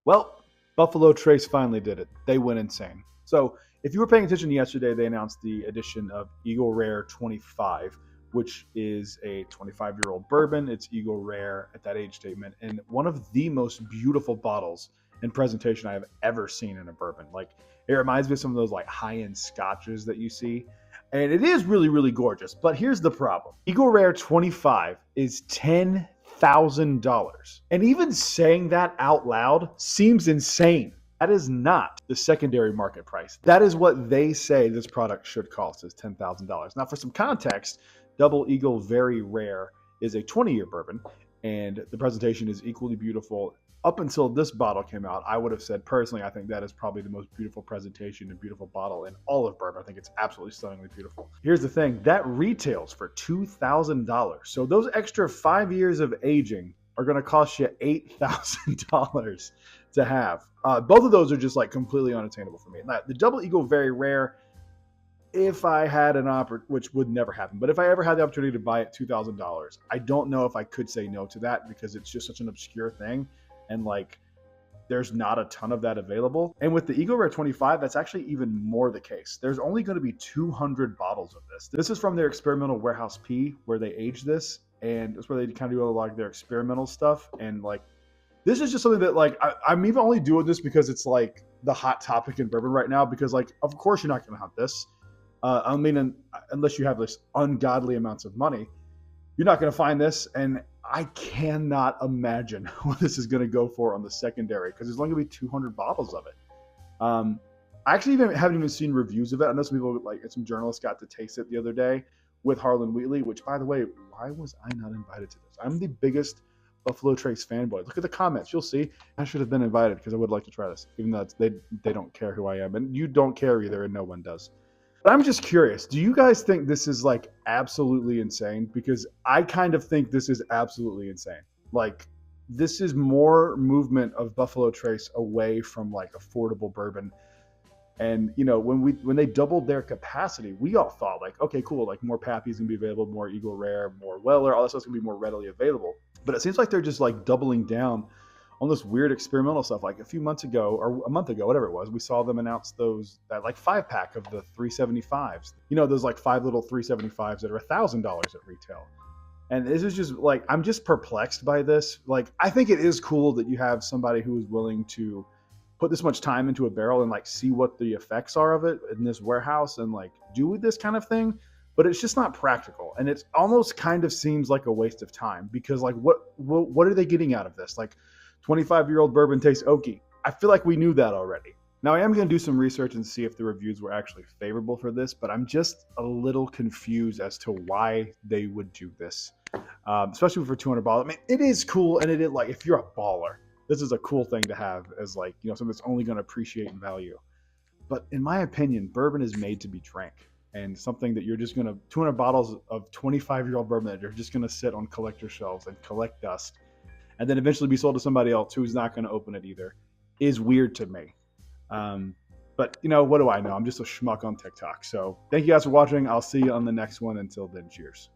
Well, Buffalo Trace finally did it. They went insane. So, if you were paying attention yesterday, they announced the addition of Eagle Rare 25, which is a 25-year-old bourbon. It's Eagle Rare at that age statement, and one of the most beautiful bottles and presentation I have ever seen in a bourbon. Like, it reminds me of some of those like high-end scotches that you see. And it is really, really gorgeous. But here's the problem. Eagle Rare 25 is $10,000. And even saying that out loud seems insane. That is not the secondary market price. That is what they say this product should cost, is $10,000. Now, for some context, Double Eagle Very Rare is a 20-year bourbon, and the presentation is equally beautiful. Up until this bottle came out, I would have said personally, I think that is probably the most beautiful presentation and beautiful bottle in all of bourbon. I think it's absolutely stunningly beautiful. Here's the thing, that retails for $2,000. So those extra 5 years of aging are going to cost you $8,000 to have. Both of those are just like completely unattainable for me. Now, the Double Eagle Very Rare, if I had an which would never happen, but if I ever had the opportunity to buy it $2,000, I don't know if I could say no to that because it's just such an obscure thing. And like, there's not a ton of that available. And with the Eagle Rare 25, that's actually even more the case. There's only going to be 200 bottles of this. This is from their experimental warehouse P, where they age this, and that's where they kind of do a lot of their experimental stuff. And like, this is just something that like I'm even only doing this because it's like the hot topic in bourbon right now. Because like, of course you're not going to have this. I mean, unless you have this ungodly amounts of money, you're not going to find this. And I cannot imagine what this is going to go for on the secondary because there's only going to be 200 bottles of it. I actually haven't even seen reviews of it. I know some people, like some journalists, got to taste it the other day with Harlan Wheatley, which, by the way, why was I not invited to this? I'm the biggest Buffalo Trace fanboy. Look at the comments. You'll see. I should have been invited because I would like to try this, even though they don't care who I am. And you don't care either, and no one does. But I'm just curious, do you guys think this is like absolutely insane? Because I kind of think this is absolutely insane. Like, this is more movement of Buffalo Trace away from like affordable bourbon. And you know, when they doubled their capacity, we all thought like, okay, cool, like more Pappy's gonna be available, more Eagle Rare, more Weller, all that stuff's gonna be more readily available. But it seems like they're just like doubling down on this weird experimental stuff. Like a month ago, whatever it was, we saw them announce that like 5-pack of the 375s. You know, those like 5 little 375s that are $1,000 at retail. And this is just like, I'm just perplexed by this. Like, I think it is cool that you have somebody who is willing to put this much time into a barrel and like see what the effects are of it in this warehouse and like do this kind of thing. But it's just not practical, and it almost kind of seems like a waste of time because like what are they getting out of this? Like, 25-year-old bourbon tastes oaky. I feel like we knew that already. Now, I am going to do some research and see if the reviews were actually favorable for this, but I'm just a little confused as to why they would do this, especially for 200 bottles. I mean, it is cool, and it is like, if you're a baller, this is a cool thing to have as like, you know, something that's only going to appreciate in value. But in my opinion, bourbon is made to be drank, and something that you're just going to, 200 bottles of 25-year-old bourbon that you're just going to sit on collector shelves and collect dust, and then eventually be sold to somebody else who's not going to open it either, is weird to me. But, you know, what do I know? I'm just a schmuck on TikTok. So thank you guys for watching. I'll see you on the next one. Until then, cheers.